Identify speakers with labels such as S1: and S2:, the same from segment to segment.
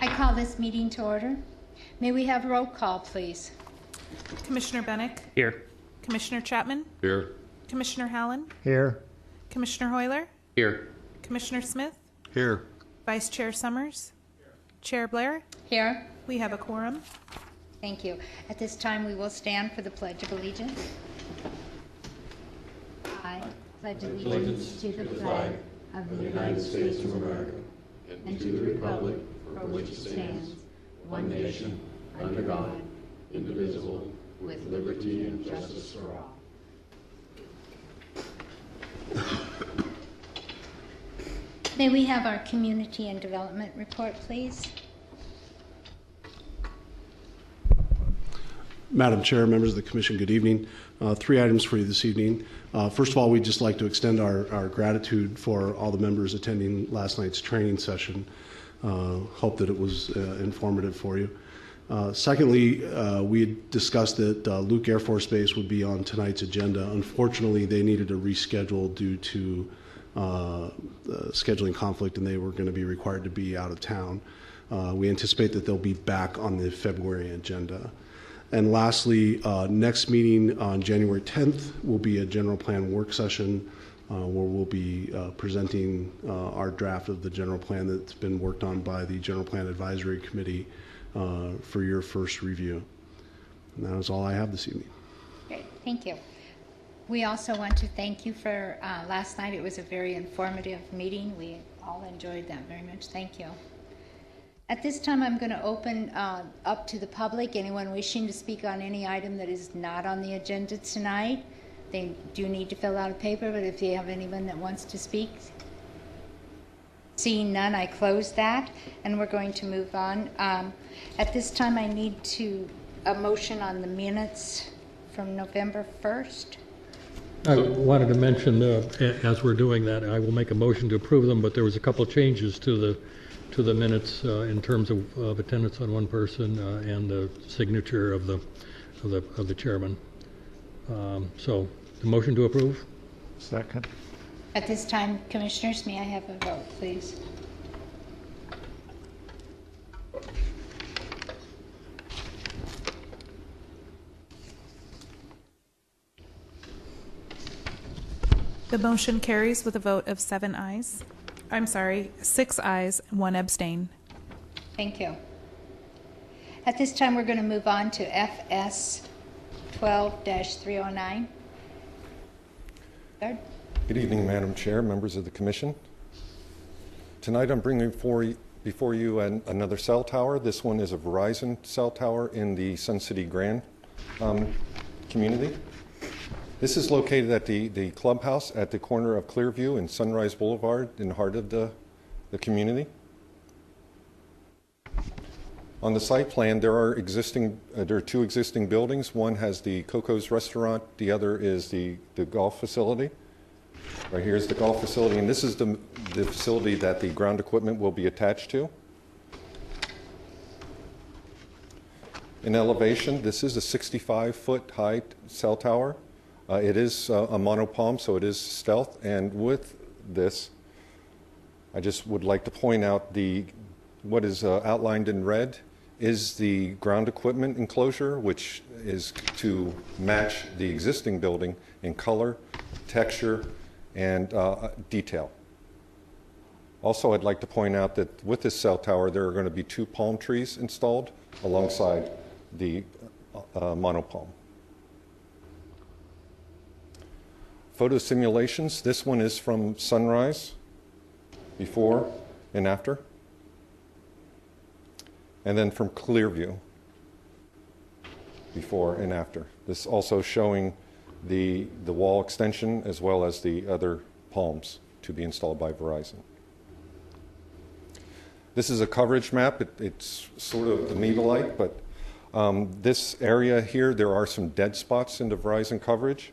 S1: I call this meeting to order. May we have roll call, please?
S2: Commissioner Bennick?
S3: Here.
S2: Commissioner Chapman?
S4: Here.
S2: Commissioner Hallen?
S5: Here.
S2: Commissioner Hoyler?
S3: Here.
S2: Commissioner Smith?
S4: Here.
S2: Vice Chair Summers? Chair Blair?
S1: Here.
S2: We have a quorum.
S1: Thank you. At this time, we will stand for the Pledge of Allegiance. I pledge allegiance to the flag of the United States of America and to the republic for which it stands, one nation, under God, indivisible, with liberty and justice for all. May we have our community and development report, please?
S6: Madam Chair, members of the Commission, good evening. 3 items for you this evening. First of all, we'd just like to extend our gratitude for all the members attending last night's training session. Hope that it was informative for you. Secondly, we had discussed that Luke Air Force Base would be on tonight's agenda. Unfortunately, they needed a reschedule due to scheduling conflict, and they were going to be required to be out of town. We anticipate that they'll be back on the February agenda. And lastly, next meeting on January 10th will be a general plan work session where we'll be presenting our draft of the general plan that's been worked on by the General Plan Advisory Committee for your first review. And that is all I have this evening.
S1: Great, thank you. We also want to thank you for last night. It was a very informative meeting. We all enjoyed that very much. Thank you. At this time, I'm going to open up to the public. Anyone wishing to speak on any item that is not on the agenda tonight, they do need to fill out a paper, but if you have anyone that wants to speak. Seeing none, I close that, and we're going to move on. At this time, I need a motion on the minutes from November 1st.
S5: I wanted to mention, as we're doing that, I will make a motion to approve them, but there was a couple of changes to the minutes in terms of attendance on one person and the signature of the chairman. So the motion to approve.
S4: Second.
S1: At this time, Commissioners, may I have a vote, please?
S2: The motion carries with a vote of 6 ayes, 1 abstain.
S1: Thank you. At this time, we're going to move on to FS 12-309. Third.
S7: Good evening, Madam Chair, members of the Commission. Tonight I'm bringing before you another cell tower. This one is a Verizon cell tower in the Sun City Grand community. This is located at the clubhouse at the corner of Clearview and Sunrise Boulevard in the heart of the community. On the site plan, there are 2 existing buildings. One has the Coco's restaurant, the other is the golf facility. Right here is the golf facility, and this is the facility that the ground equipment will be attached to. In elevation, this is a 65-foot high cell tower. It is a monopalm, so it is stealth, and with this, I just would like to point out what is outlined in red is the ground equipment enclosure, which is to match the existing building in color, texture, and detail. Also, I'd like to point out that with this cell tower, there are going to be 2 palm trees installed alongside the monopalm. Photo simulations. This one is from sunrise, before and after. And then from Clearview, before and after. This also showing the wall extension as well as the other palms to be installed by Verizon. This is a coverage map. It's sort of amoeba-like, but this area here, there are some dead spots in the Verizon coverage.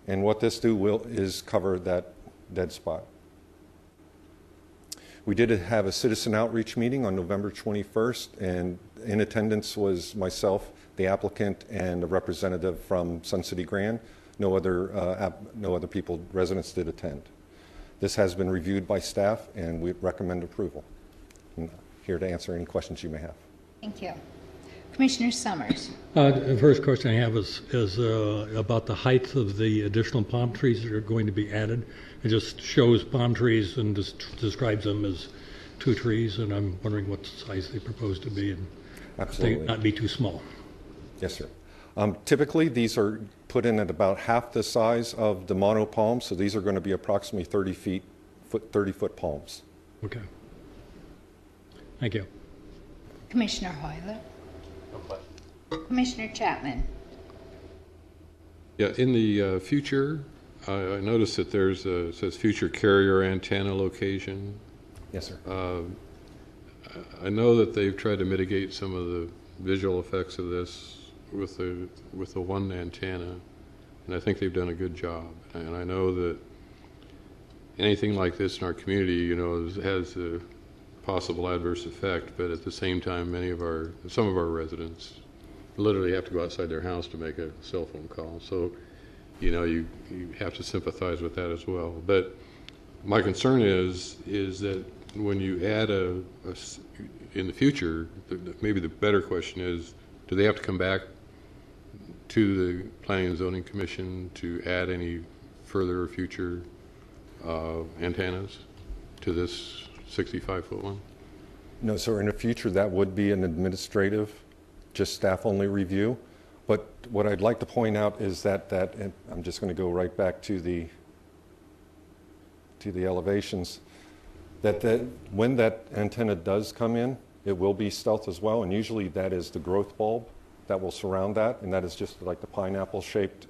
S7: And what this is cover that dead spot. We did have a citizen outreach meeting on November 21st, and in attendance was myself, the applicant, and a representative from Sun City Grand. No other people, residents did attend. This has been reviewed by staff, and we recommend approval. here to answer any questions you may have.
S1: Thank you. Commissioner Summers.
S5: The first question I have is about the height of the additional palm trees that are going to be added. It just shows palm trees and describes them as 2 trees, and I'm wondering what size they propose to be and
S7: Absolutely.
S5: they not be too small.
S7: Yes, sir. Typically, these are put in at about half the size of the mono palm, so these are going to be approximately 30-foot palms.
S5: Okay. Thank you.
S1: Commissioner Hoyler. Commissioner Chapman.
S3: Yeah, in the future, I noticed that there's it says future carrier antenna location.
S7: Yes, sir.
S3: I know that they've tried to mitigate some of the visual effects of this with the one antenna, and I think they've done a good job. And I know that anything like this in our community, you know, has a possible adverse effect, but at the same time, some of our residents literally have to go outside their house to make a cell phone call. So, you know, you have to sympathize with that as well. But my concern is that when you add in the future, maybe the better question is, do they have to come back to the Planning and Zoning Commission to add any further or future antennas to this 65-foot one?
S7: No, sir. In the future, that would be an administrative, just staff-only review. But what I'd like to point out is that and I'm just going to go right back to the elevations, that when that antenna does come in, it will be stealth as well, and usually that is the growth bulb that will surround that, and that is just like the pineapple-shaped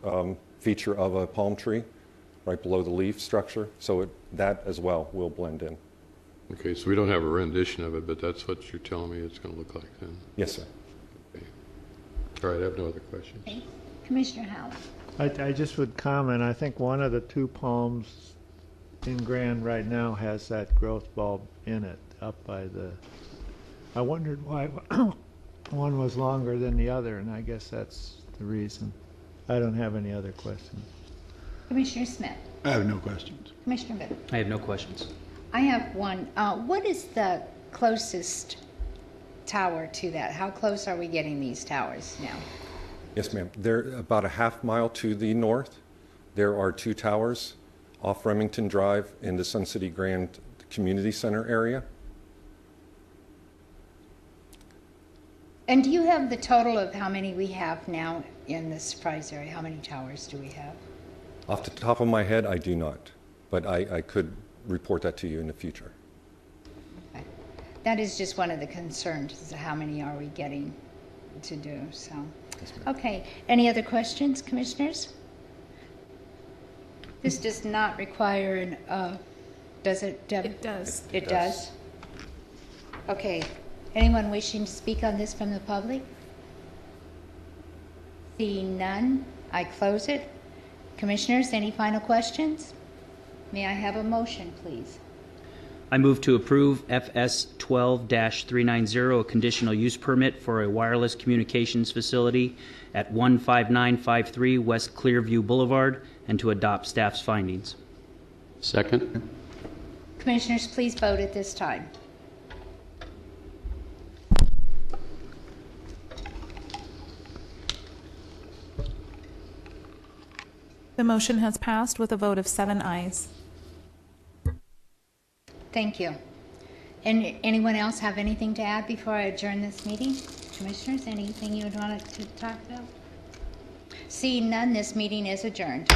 S7: feature of a palm tree right below the leaf structure. So that as well will blend in.
S3: Okay, so we don't have a rendition of it, but that's what you're telling me it's going to look like then?
S7: Yes, sir.
S3: Okay. All right, I have no other questions.
S1: Okay. Commissioner Howell.
S4: I just would comment, I think one of the 2 palms in Grand right now has that growth bulb in it up by the, I wondered why one was longer than the other, and I guess that's the reason. I don't have any other questions.
S1: Commissioner Smith.
S8: I have no questions.
S1: Commissioner Bitter.
S9: I have no questions.
S1: I have one. What is the closest tower to that? How close are we getting these towers now?
S7: Yes, ma'am. They're about a half mile to the north. There are 2 towers off Remington Drive in the Sun City Grand Community Center area.
S1: And do you have the total of how many we have now in the surprise area? How many towers do we have?
S7: Off the top of my head, I do not, but I could report that to you in the future.
S1: Okay. That is just one of the concerns, is how many are we getting to do, so.
S7: Yes, ma'am.
S1: Okay, any other questions, commissioners? This does not require does it, Deb?
S2: It does.
S1: It does? Okay, anyone wishing to speak on this from the public? Seeing none, I close it. Commissioners, any final questions? May I have a motion, please?
S9: I move to approve FS 12-390, a conditional use permit for a wireless communications facility at 15953 West Clearview Boulevard, and to adopt staff's findings.
S8: Second.
S1: Commissioners, please vote at this time.
S2: The motion has passed with a vote of 7 ayes.
S1: Thank you. And anyone else have anything to add before I adjourn this meeting? Commissioners, anything you would want to talk about? Seeing none, this meeting is adjourned.